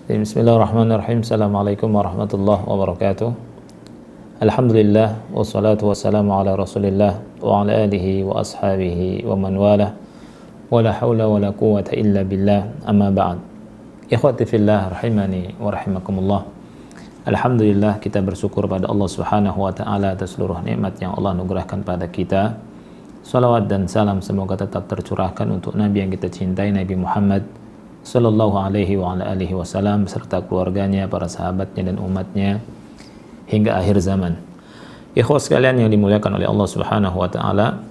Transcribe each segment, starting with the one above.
Bismillahirrahmanirrahim. Assalamualaikum warahmatullahi wabarakatuh. Alhamdulillah wassalatu wassalamu ala Rasulillah wa ala alihi wa ashabihi wa man walah. Wala haula wala quwwata illa billah. Amma ba'd. Ikhwati fillah rahimani wa rahimakumullah. Alhamdulillah, kita bersyukur pada Allah Subhanahu wa taala atas seluruh nikmat yang Allah anugerahkan pada kita. Salawat dan salam semoga tetap tercurahkan untuk Nabi yang kita cintai, Nabi Muhammad sallallahu alaihi wa ala alihi wasallam beserta keluarganya, para sahabatnya dan umatnya hingga akhir zaman. Ikhwah sekalian yang dimuliakan oleh Allah Subhanahu wa taala,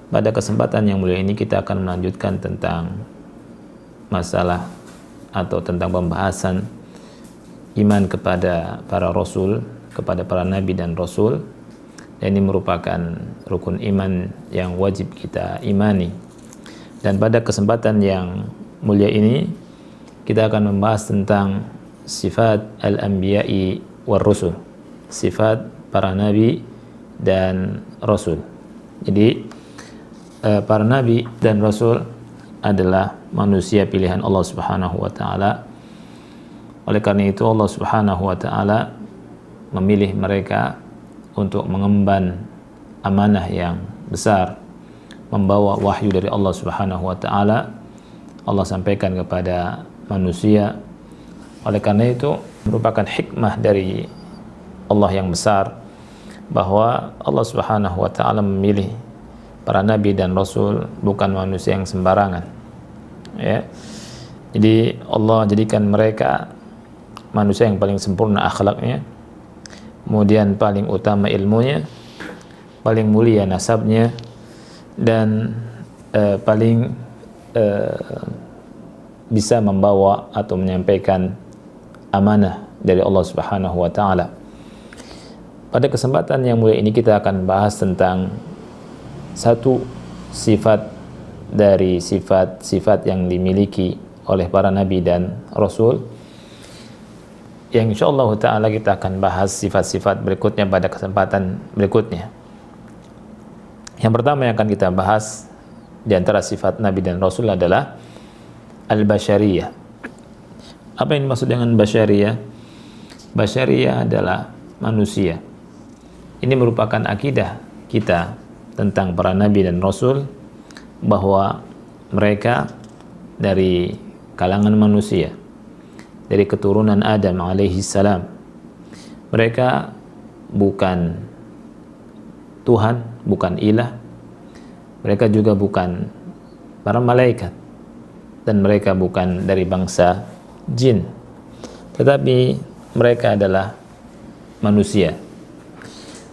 pada kesempatan yang mulia ini kita akan melanjutkan tentang masalah atau tentang pembahasan iman kepada para rasul, kepada para nabi dan rasul. Dan ini merupakan rukun iman yang wajib kita imani. Dan pada kesempatan yang mulia ini kita akan membahas tentang sifat al-anbiya'i war rusul, sifat para nabi dan rasul. Jadi para nabi dan rasul adalah manusia pilihan Allah Subhanahu wa taala. Oleh karena itu Allah Subhanahu wa taala memilih mereka untuk mengemban amanah yang besar, membawa wahyu dari Allah Subhanahu wa taala. Allah sampaikan kepada manusia. Oleh karena itu merupakan hikmah dari Allah yang besar bahwa Allah Subhanahu wa taala memilih para nabi dan rasul bukan manusia yang sembarangan. Ya. Jadi Allah jadikan mereka manusia yang paling sempurna akhlaknya, kemudian paling utama ilmunya, paling mulia nasabnya, dan paling bisa membawa atau menyampaikan amanah dari Allah Subhanahu wa taala. Pada kesempatan yang mulia ini kita akan bahas tentang satu sifat dari sifat-sifat yang dimiliki oleh para nabi dan rasul, yang insyaallah ta'ala kita akan bahas sifat-sifat berikutnya pada kesempatan berikutnya. Yang pertama yang akan kita bahas di antara sifat nabi dan rasul adalah al-basyariyah. Apa yang dimaksud dengan basyariyah? Basyariyah adalah manusia. Ini merupakan akidah kita tentang para nabi dan rasul bahwa mereka dari kalangan manusia, dari keturunan Adam alaihi salam. Mereka bukan Tuhan, bukan ilah. Mereka juga bukan para malaikat, dan mereka bukan dari bangsa jin, tetapi mereka adalah manusia.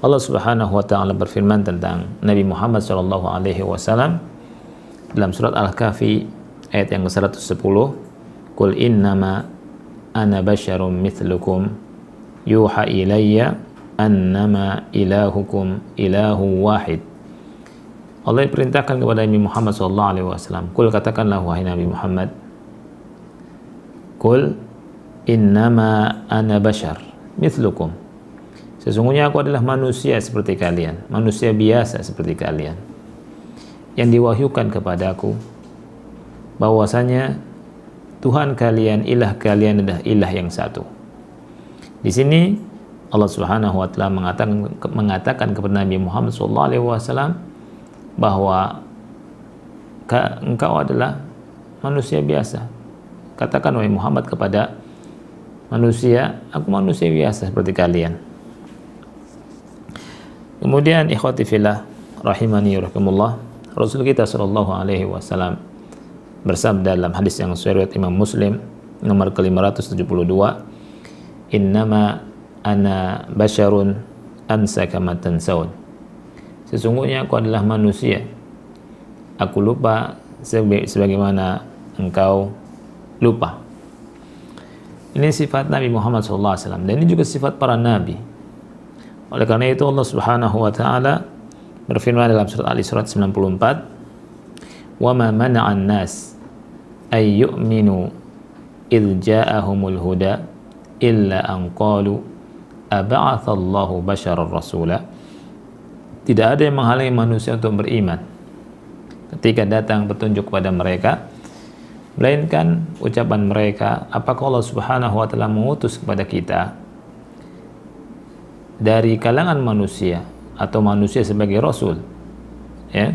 Allah Subhanahu wa taala berfirman tentang Nabi Muhammad sallallahu alaihi wasallam dalam surat Al-Kahfi ayat yang ke-110, "Qul innama ana basyarum mithlukum yuha ilayya annama ilahukum ilahu wahid." Allah perintahkan kepada Nabi Muhammad SAW, "Qul," katakanlah wahai Nabi Muhammad, "Qul innama ana basyar mithlukum." Sesungguhnya aku adalah manusia seperti kalian, manusia biasa seperti kalian, yang diwahyukan kepadaku bahwasanya Tuhan kalian, ilah kalian adalah ilah yang satu. Di sini Allah Subhanahu wa taala mengatakan kepada Nabi Muhammad SAW bahwa engkau adalah manusia biasa. Katakan wahai Muhammad kepada manusia, aku manusia biasa seperti kalian. Kemudian ikhwati fillah rahimani rahimakumullah, Rasul kita sallallahu alaihi wasallam bersabda dalam hadis yang riwayat Imam Muslim nomor ke-572, "Innama ana basyarun ansa kama tansaun." Sesungguhnya aku adalah manusia, aku lupa sebagaimana engkau lupa. Ini sifat Nabi Muhammad SAW, dan ini juga sifat para nabi. Oleh karena itu Allah Subhanahu wa taala berfirman dalam surat Al-Isra 94, "Wa ma mana'an nas ay yu'minu idh ja'ahumul huda illa an qalu aba'athallahu basyarar rasula." Tidak ada yang menghalangi manusia untuk beriman ketika datang petunjuk kepada mereka, melainkan ucapan mereka, apakah Allah Subhanahu wa taala mengutus kepada kita dari kalangan manusia atau manusia sebagai rasul, ya.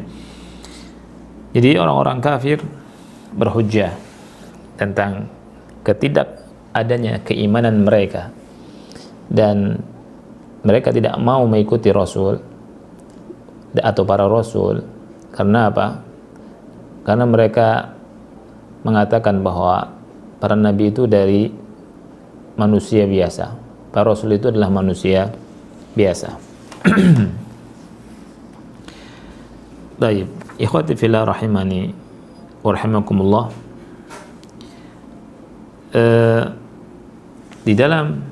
Jadi orang-orang kafir berhujjah tentang ketidakadanya keimanan mereka, dan mereka tidak mau mengikuti rasul atau para rasul. Karena apa? Karena mereka mengatakan bahwa para nabi itu dari manusia biasa, para rasul itu adalah manusia biasa. Baik, ikhwati fillah rahimani wa rahimakumullah. Di dalam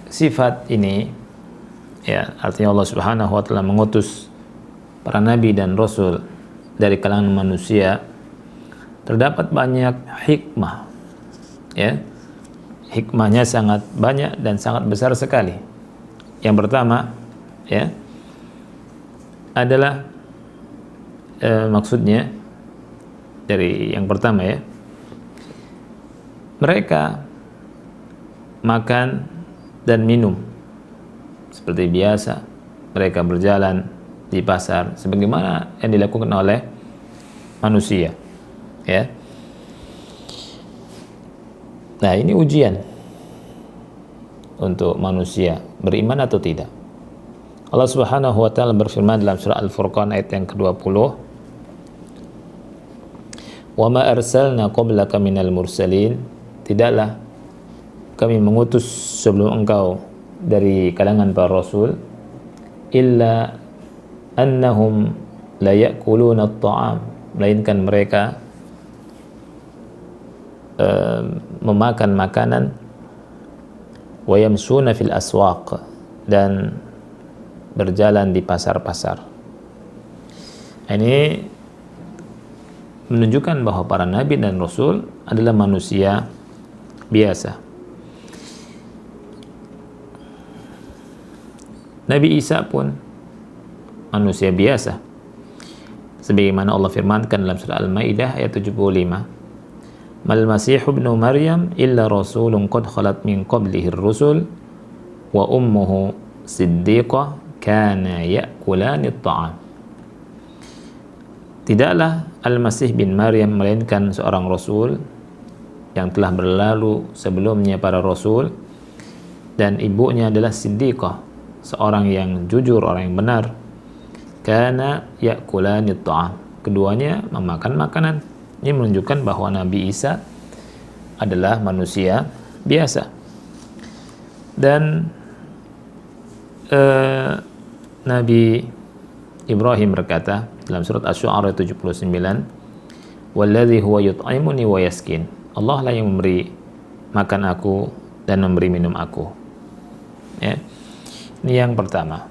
sifat ini, ya, artinya Allah Subhanahu wa taala mengutus para nabi dan rasul dari kalangan manusia, terdapat banyak hikmah, ya. Hikmahnya sangat banyak dan sangat besar sekali. Yang pertama, ya, adalah maksudnya dari yang pertama, ya, mereka makan dan minum seperti biasa, mereka berjalan di pasar sebagaimana yang dilakukan oleh manusia, ya. Nah, ini ujian untuk manusia beriman atau tidak. Allah Subhanahu wa taala berfirman dalam surah Al-Furqan ayat yang ke-20, "Wa ma arsalna qablaka minal mursalin," tidaklah kami mengutus sebelum engkau dari kalangan para rasul, "illa annahum la ya'kuluna at-ta'am," melainkan mereka memakan makanan, wa yamshuna fil aswaq, dan berjalan di pasar-pasar. Ini menunjukkan bahwa para nabi dan rasul adalah manusia biasa. Nabi Isa pun manusia biasa, sebagaimana Allah firmankan dalam surah Al-Maidah ayat 75, "Mal Masihu ibnu Maryam illa rasulun qad khalat min qablihi ar-rusul wa ummuhu siddiqah kana ya'kulani at-ta'am." Tidaklah Al-Masih bin Maryam melainkan seorang rasul yang telah berlalu sebelumnya para rasul, dan ibunya adalah siddiqah, seorang yang jujur, orang yang benar. Kana ya'kulani at-ta'am, keduanya memakan makanan. Ini menunjukkan bahwa Nabi Isa adalah manusia biasa. Dan Nabi Ibrahim berkata dalam surat Asy-Syu'ara 79, "Walladzi huwa yut'imuni wa yaskin." Allah lah yang memberi makan aku dan memberi minum aku. Ya. Ini yang pertama.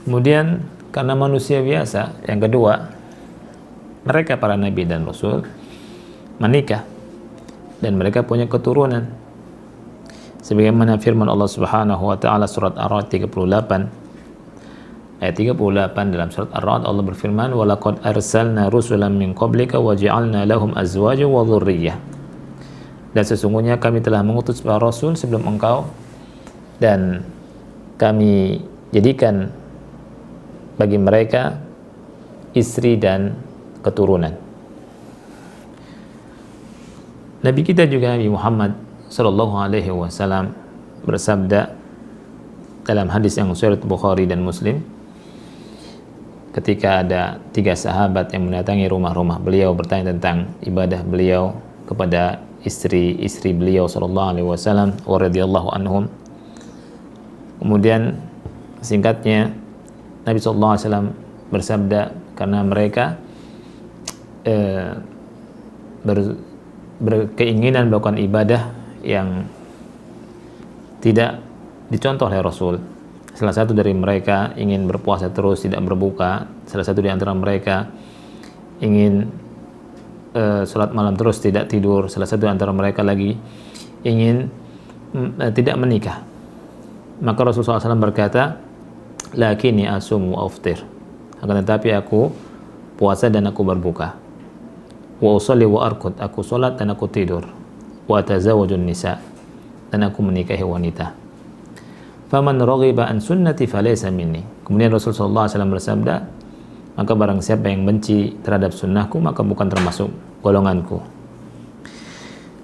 Kemudian karena manusia biasa, yang kedua, mereka para nabi dan rasul menikah dan mereka punya keturunan. Sebagaimana firman Allah Subhanahu wa taala surat Ar-Ra'd 38 ayat 38, dalam surat Ar-Ra'd Allah berfirman, "Wa laqad arsalna rusulan min qablika wa ja'alna lahum azwajan wa dhurriyyah." Dan sesungguhnya kami telah mengutus para rasul sebelum engkau, dan kami jadikan bagi mereka istri dan keturunan. Nabi kita juga, Nabi Muhammad sallallahu alaihi wasallam, bersabda dalam hadis yang sahih Bukhari dan Muslim, ketika ada 3 sahabat yang mendatangi rumah-rumah beliau bertanya tentang ibadah beliau kepada istri-istri beliau sallallahu alaihi wasallam wa radhiyallahu anhum. Kemudian singkatnya Nabi sallallahu alaihi wasallam bersabda, karena mereka berkeinginan melakukan ibadah yang tidak dicontoh oleh Rasul. Salah satu dari mereka ingin berpuasa terus, tidak berbuka. Salah satu di antara mereka ingin sholat malam terus, tidak tidur. Salah satu di antara mereka lagi ingin tidak menikah. Maka Rasulullah SAW berkata, "Lakini asum wa aftir." Akan tetapi aku puasa dan aku berbuka. wa usalli wa arqud, aku salat dan aku tidur, wa atazawwajun nisa, dan aku menikahi wanita. Faman raghiba an sunnati falaysa minni. Kemudian Rasulullah SAW bersabda, maka barang siapa yang benci terhadap sunnahku maka bukan termasuk golonganku.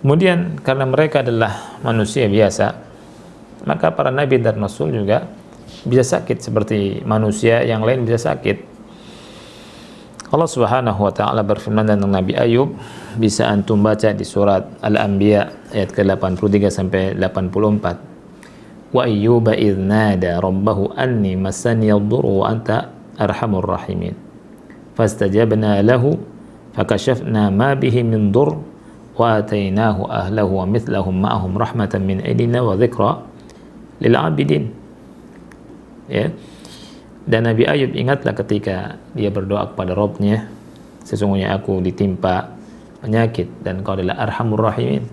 Kemudian karena mereka adalah manusia biasa, maka para nabi dan rasul juga bisa sakit seperti manusia yang lain bisa sakit. Allah Subhanahu wa taala berfirman tentang Nabi Ayub, bisa antum baca di surat Al-Anbiya ayat ke-83 sampai 84. Wa ayyuba idz nada rabbahu anni massani ad-durru wa anta arhamur rahimin. Fastajabna lahu fakashafna ma bihi min durr wa atainahu ahlahu wa mithlahum ma'ahum rahmatan min indina wa dzikra lil 'abidin. Ya. Dan Nabi Ayub ingatlah ketika dia berdoa kepada Rabb-Nya, sesungguhnya aku ditimpa penyakit dan Kau adalah Arhamur Rahimin.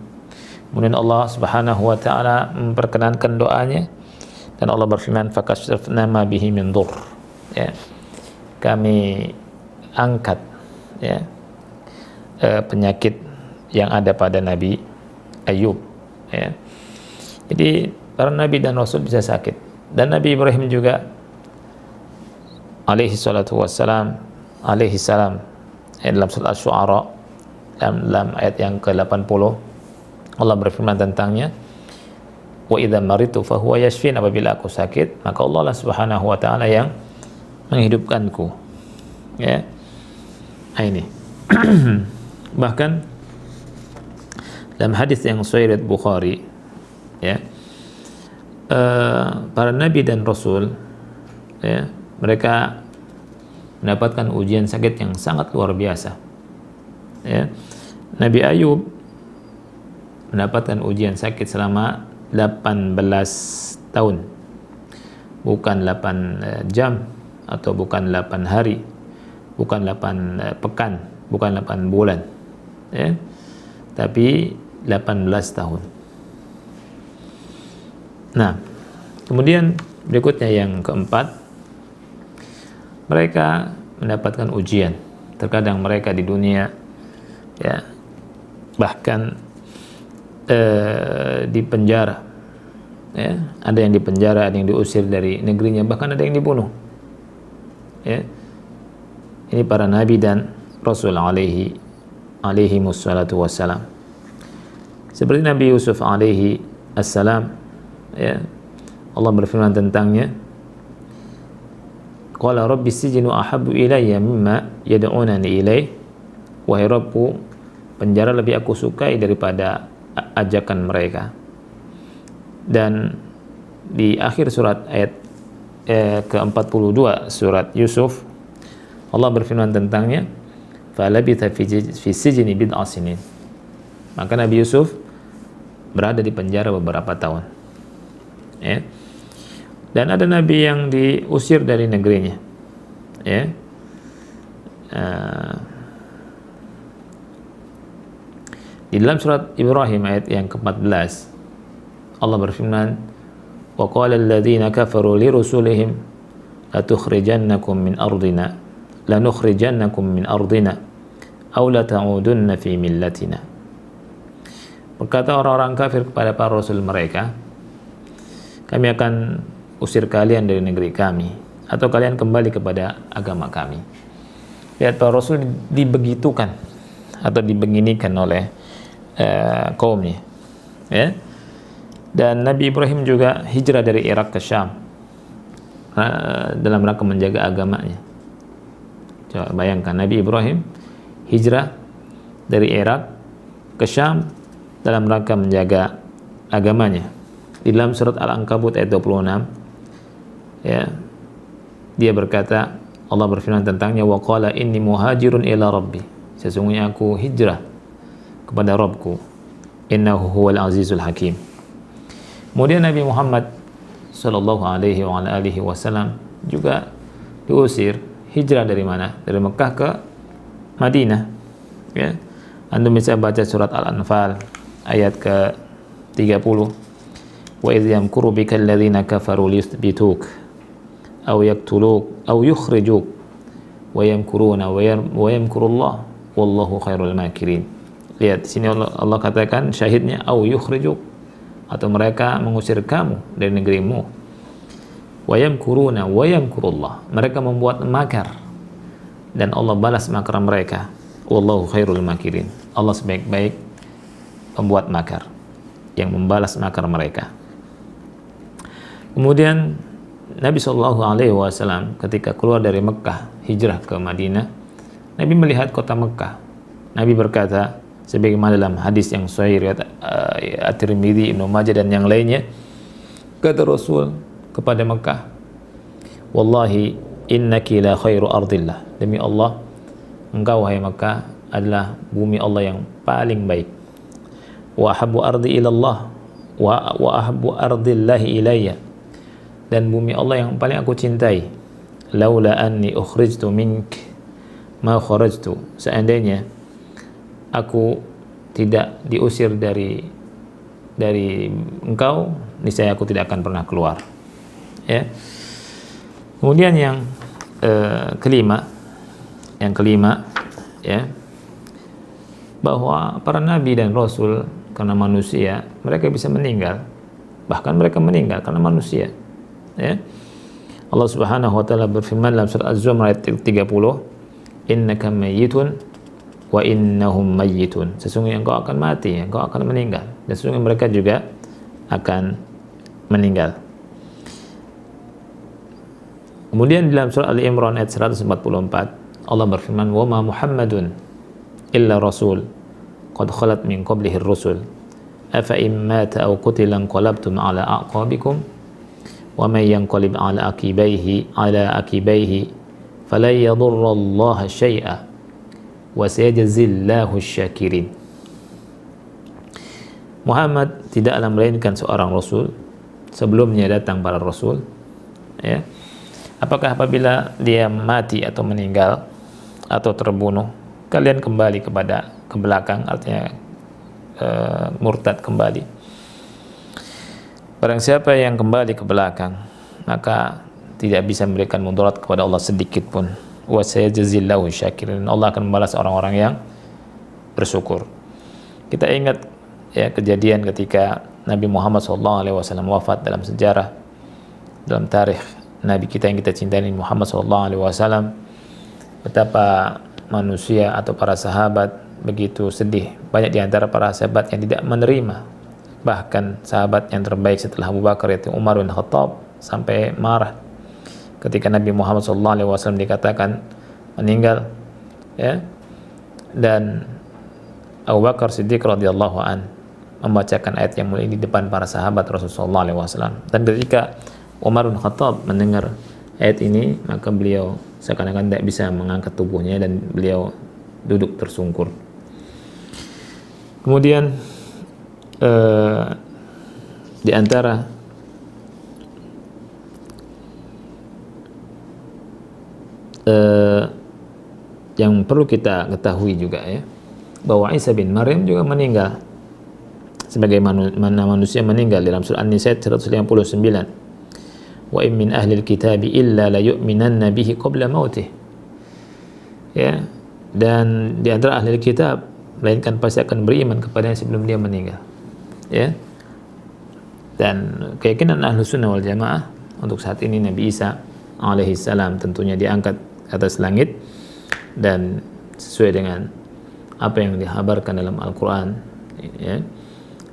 Kemudian Allah Subhanahu wa taala memperkenankan doanya dan Allah berfirman fakashafna ma bihi min durr. Ya. Kami angkat ya penyakit yang ada pada Nabi Ayub ya. Jadi para nabi dan rasul bisa sakit, dan Nabi Ibrahim juga alaihi salatu wassalam dalam surat Asy-Syu'ara dalam ayat yang ke-80 Allah berfirman tentangnya, wa idza maritu fahuwa yashfin, apabila aku sakit maka Allah Subhanahu wa taala yang menghidupkanku ya. Nah, ini bahkan dalam hadis yang sahih riwayat Bukhari ya, para nabi dan rasul ya, mereka mendapatkan ujian sakit yang sangat luar biasa ya. Nabi Ayub mendapatkan ujian sakit selama 18 tahun, bukan 8 jam atau bukan 8 hari, bukan 8 pekan, bukan 8 bulan ya, tapi 18 tahun. Nah, kemudian berikutnya yang keempat, mereka mendapatkan ujian. Terkadang mereka di dunia ya bahkan di penjara ya, ada yang di penjara, ada yang diusir dari negerinya, bahkan ada yang dibunuh ya. Ini para nabi dan rasul alaihi wassalatu wassalam. Seperti Nabi Yusuf alaihi assalam ya, Allah berfirman tentangnya, qala rabbi sijnu ahabbu ilayya mimma yad'unani ilaih, wahai Rabbku, penjara lebih aku sukai daripada ajakan mereka. Dan di akhir surat ayat ke-42 surat Yusuf, Allah berfirman tentangnya, falabitha fi sijni bid'a sinin, maka Nabi Yusuf berada di penjara beberapa tahun ya. Dan ada nabi yang diusir dari negerinya ya. Di dalam surat Ibrahim ayat yang ke-14 Allah berfirman, wa qala alladziina kafaru li rusulihim latukhrijannakum min ardina aw la ta'udunna fi millatina. Berkata orang-orang kafir kepada para rasul mereka, kami akan usir kalian dari negeri kami atau kalian kembali kepada agama kami. Lihat, para rasul dibegitukan atau dibeginikan oleh kaumnya ya. Dan Nabi Ibrahim juga hijrah dari Irak ke Syam dalam rangka menjaga agamanya. Coba bayangkan, Nabi Ibrahim hijrah dari Irak ke Syam dalam rangka menjaga agamanya. Di dalam surat Al-Ankabut ayat 26 ya, dia berkata, Allah berfirman tentangnya, wa qala inni muhajirun ila rabbi, sesungguhnya aku hijrah kepada Rabbku, innahu huwal azizul hakim. Kemudian Nabi Muhammad sallallahu alaihi wa alihi wasallam juga diusir, hijrah dari mana? Dari Mekah ke Madinah ya. Antum bisa baca surat Al-Anfal ayat ke-30, wa idh yamkuru bikal ladzina kafaru liyuthbituk aw yaqtuluk aw yukhrijuk wa yamkuruna wa yamkurullah wallahu khairul makirin. Lihat di sini Allah katakan syahidnya au yukhrijuk, atau mereka mengusir kamu dari negerimu. Wa yamkuruna wa yamkurullah, mereka membuat makar dan Allah balas makar mereka. Wallahu khairul makirin, Allah sebaik-baik pembuat makar yang membalas makar mereka. Kemudian Nabi SAW ketika keluar dari Mekah hijrah ke Madinah, Nabi melihat kota Mekah. Nabi berkata sebagaimana dalam hadis yang sahih riwayat At-Tirmidzi, Ibnu Majah dan yang lainnya, kata Rasul kepada Mekah, wallahi innaki la khairu ardillah, demi Allah engkau wahai Mekah adalah bumi Allah yang paling baik. Wa ahabbu ardi ilallah wa ahabbu ardillahi ilayya, dan bumi Allah yang paling aku cintai. Laula anni ukhrijtu mink ma kharajtu, seandainya aku tidak diusir dari engkau, niscaya aku tidak akan pernah keluar. Ya. Kemudian yang kelima ya, bahwa para nabi dan rasul karena manusia mereka bisa meninggal, bahkan mereka meninggal karena manusia. Ya. Allah Subhanahu wa taala berfirman dalam surah Az-Zumar ayat 30, innaka mayyitun wa innahum mayyitun, sesungguhnya engkau akan mati, engkau akan meninggal, dan sesungguhnya mereka juga akan meninggal. Kemudian dalam surah Ali Imran ayat 144 Allah berfirman, wa ma Muhammadun illa rasul qad khalat min qablihi ar-rusul afa in mata aw qutila anqalabtum ala aqabikum wa may yanqalib ala akibaihi falan yadurra Allah syai'a wa sayajzillahu syakirin. Muhammad tidaklah melainkan seorang rasul, sebelumnya datang para rasul. Ya. Apakah apabila dia mati atau meninggal atau terbunuh, kalian kembali ke belakang, artinya murtad kembali? Barang siapa yang kembali ke belakang, maka tidak bisa memberikan mudarat kepada Allah sedikit pun. Wa sayajzillahu syakirin, Allah akan membalas orang-orang yang bersyukur. Kita ingat ya kejadian ketika Nabi Muhammad SAW wafat dalam sejarah, dalam tarikh Nabi kita yang kita cintai Muhammad SAW, betapa manusia atau para sahabat begitu sedih. Banyak di antara para sahabat yang tidak menerima, bahkan sahabat yang terbaik setelah Abu Bakar yaitu Umar bin Khattab sampai marah ketika Nabi Muhammad SAW dikatakan meninggal, ya. Dan Abu Bakar Siddiq radhiyallahu an membacakan ayat yang mulia di depan para sahabat Rasulullah SAW. Dan ketika Umar bin Khattab mendengar ayat ini, maka beliau seakan-akan tidak bisa mengangkat tubuhnya dan beliau duduk tersungkur. Kemudian di antara yang perlu kita ketahui juga ya, bahwa Isa bin Maryam juga meninggal sebagaimana manusia meninggal dalam surah An-Nisa 159. Wa in min ahli al-kitabi illa la yu'minanna bihi qabla mautih. Ya, dan di antara ahli kitab melainkan pasti akan beriman kepadanya sebelum dia meninggal. Ya. Dan keyakinan Ahlus Sunnah wal Jamaah untuk saat ini Nabi Isa alaihi salam tentunya diangkat ke atas langit, dan sesuai dengan apa yang dikabarkan dalam Al-Qur'an, ya.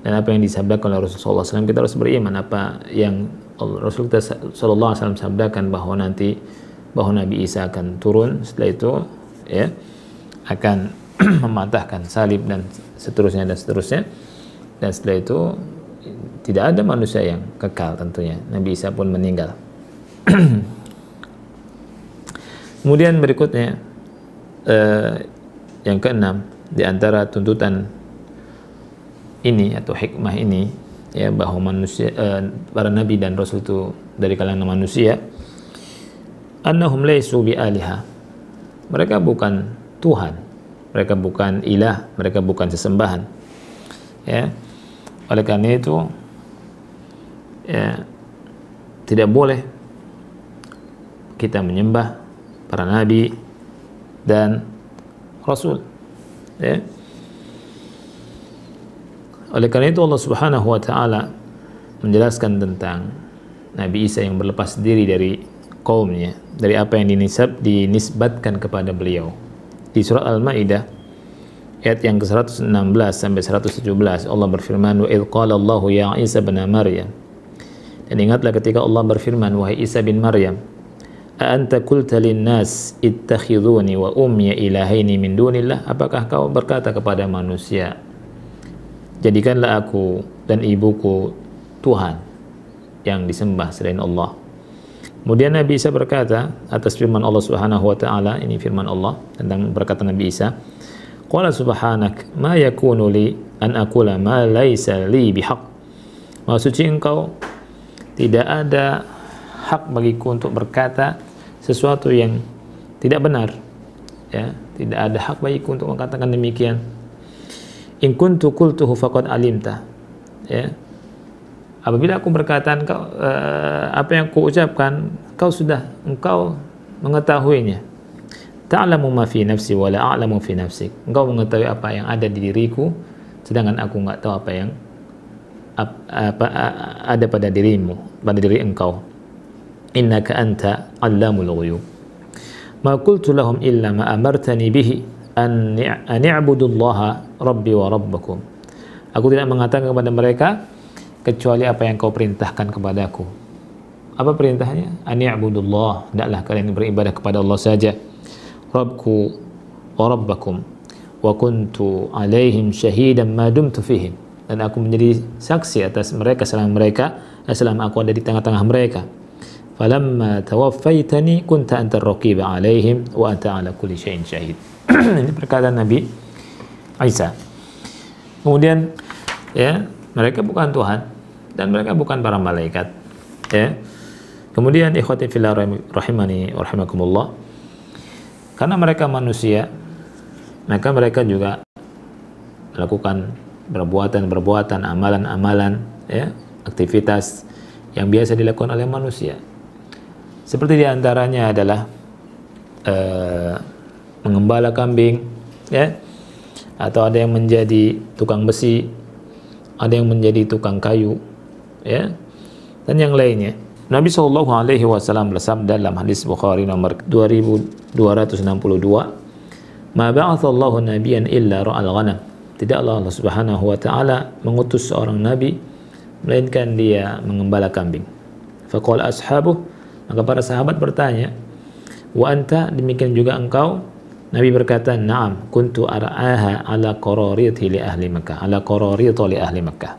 Dan apa yang disabdakan oleh Rasulullah SAW, kita harus beriman apa yang Rasul kita SAW sabdakan bahwa nanti Nabi Isa akan turun, setelah itu ya akan mematahkan salib dan seterusnya, dan setelah itu tidak ada manusia yang kekal, tentunya Nabi Isa pun meninggal. Kemudian berikutnya yang keenam di antara tuntutan ini atau hikmah ini, ya, bahwa manusia para nabi dan rasul itu dari kalangan manusia, annahum laysu bi aliha, mereka bukan Tuhan, mereka bukan ilah, mereka bukan sesembahan, ya. Oleh karena itu ya tidak boleh kita menyembah para nabi dan rasul, Ya. Oleh karena itu Allah Subhanahu wa taala menjelaskan tentang Nabi Isa yang berlepas diri dari kaumnya, dari apa yang dinisbatkan kepada beliau. Di surat Al-Maidah ayat yang ke-116 sampai 117 Allah berfirman, wa idz qala Allahu ya Isa ibn Maryam. Dan ingatlah ketika Allah berfirman, wahai Isa bin Maryam, a anta qulta lin-nas ittakhidhuni wa ummi ilahaini min dunillah? Apakah kau berkata kepada manusia, jadikanlah aku dan ibuku Tuhan yang disembah selain Allah? Kemudian Nabi Isa berkata atas firman Allah Subhanahu wa taala, ini firman Allah tentang berkata Nabi Isa, qala subhanak ma yakunu li an aqula ma laisa li bihaq. Maha suci engkau, tidak ada hak bagiku untuk berkata sesuatu yang tidak benar, ya, tidak ada hak bagiku untuk mengatakan demikian. In kuntu qultuhu faqad alimta, ya, apabila aku berkata apa yang aku ucapkan engkau mengetahuinya. Ta'lamu ma fi nafsi wa la a'lamu fi nafsik. Engkau mengetahui apa yang ada di diriku, sedangkan aku enggak tahu apa yang ada pada dirimu, pada diri engkau. Innaka anta 'allamul ghuyub. Ma qultu lahum illa ma amartani bihi an i'budullaha rabbi wa rabbakum. Aku tidak mengatakan kepada mereka kecuali apa yang kau perintahkan kepadaku. Apa perintahnya? An i'budullah, hendaklah kalian beribadah kepada Allah saja. Rabbku wa rabbakum wa kuntu alaihim syahidan ma dumtu fihim. Dan aku menjadi saksi atas mereka selama aku ada di tengah-tengah mereka. Falamma tawaffaitani kunta anta ar-raqiba alaihim wa anta ala kulli syai'in syahid. Ini perkataan Nabi Isa. Kemudian, ya, mereka bukan Tuhan dan mereka bukan para malaikat, ya. Kemudian ikhwati fillah rahimani wa rahimakumullah, karena mereka manusia, maka mereka juga melakukan perbuatan-perbuatan, amalan-amalan, ya, aktivitas yang biasa dilakukan oleh manusia. Seperti diantaranya adalah mengembala kambing, ya, atau ada yang menjadi tukang besi, ada yang menjadi tukang kayu, ya, dan yang lainnya. Nabi Shallallahu Alaihi Wasallam bersabda dalam hadis Bukhari nomor 2262, "Ma ba'athallahu nabiyan illa ra'al ghanam." Tidaklah Allah Subhanahu wa taala mengutus seorang nabi melainkan dia mengembala kambing. Faqala ashabuh, maka para sahabat bertanya, "Wa anta, demikian juga engkau?" Nabi berkata, "Na'am, kuntu ara'aha ala qarariti li ahli Makkah." Ala qarariti li ahli Makkah.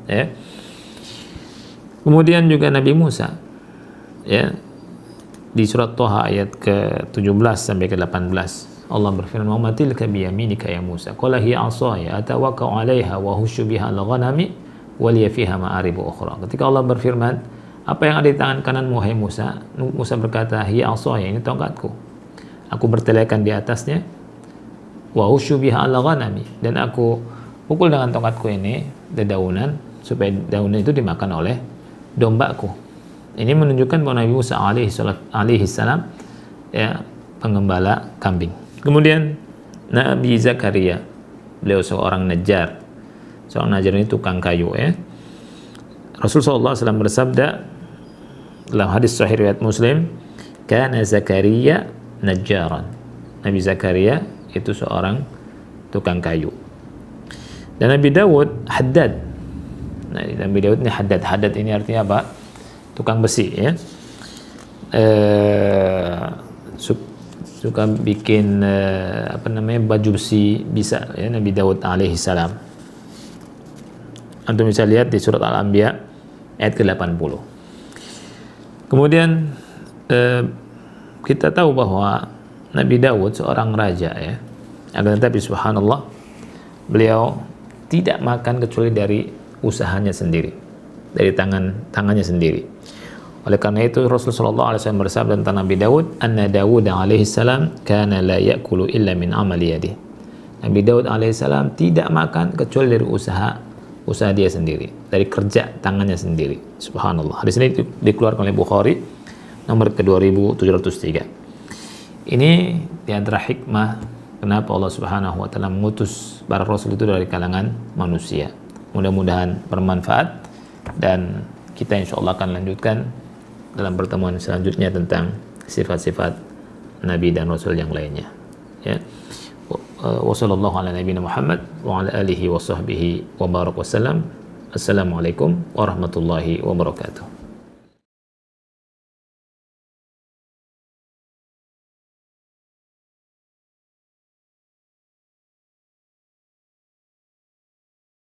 Ya. Kemudian juga Nabi Musa, ya, di surat Thaha ayat ke-17 sampai ke-18 Allah berfirman, "Wa matilka biyaminika ya Musa?" Qala hiya 'asaya atawakka'u 'alaiha wa husyu biha al-ghanami wa liya fiha ma'aribu ukhra. Ketika Allah berfirman, "Apa yang ada di tangan kananmu wahai Musa?" Musa berkata, "Hiya 'asaya, ini tongkatku. Aku bertelekan di atasnya, wa husyu biha al-ghanami, dan aku pukul dengan tongkatku ini dedaunan supaya daunan itu dimakan oleh dombaku." Ini menunjukkan bahwa Nabi Musa alaihi salam, ya, pengembala kambing. Kemudian Nabi Zakaria, beliau seorang najjar. Seorang najjar ini tukang kayu, ya. Rasulullah SAW bersabda dalam hadis sahih riwayat Muslim, "Kana Zakaria najjaran." Nabi Zakaria itu seorang tukang kayu. Dan Nabi Dawud haddad. Nah, Nabi Daud ini haddad. Haddad ini artinya apa? Tukang besi, ya. Suka bikin baju besi bisa, ya, Nabi Daud alaihi salam. Antum bisa lihat di surat Al-Anbiya ayat ke-80. Kemudian kita tahu bahwa Nabi Daud seorang raja, ya. Akan tetapi subhanallah, beliau tidak makan kecuali dari usahanya sendiri, dari tangannya sendiri. Oleh karena itu Rasulullah SAW bersabda tentang Nabi Daud, "Anna Dawud alaihi salam kana la ya'kulu illa min amali yadihi." Nabi Daud alaihi salam tidak makan kecuali dari usaha dia sendiri, dari kerja tangannya sendiri. Subhanallah. Hadis ini dikeluarkan oleh Bukhari nomor ke-2703. Ini di antara hikmah kenapa Allah Subhanahu wa taala mengutus para rasul itu dari kalangan manusia. Mudah-mudahan bermanfaat, dan kita insya Allah akan lanjutkan dalam pertemuan selanjutnya tentang sifat-sifat nabi dan rasul yang lainnya. Ya. Wassallallahu ala nabiyina Muhammad wa ala alihi wa sahbihi wa barak wasallam. Assalamualaikum warahmatullahi wabarakatuh.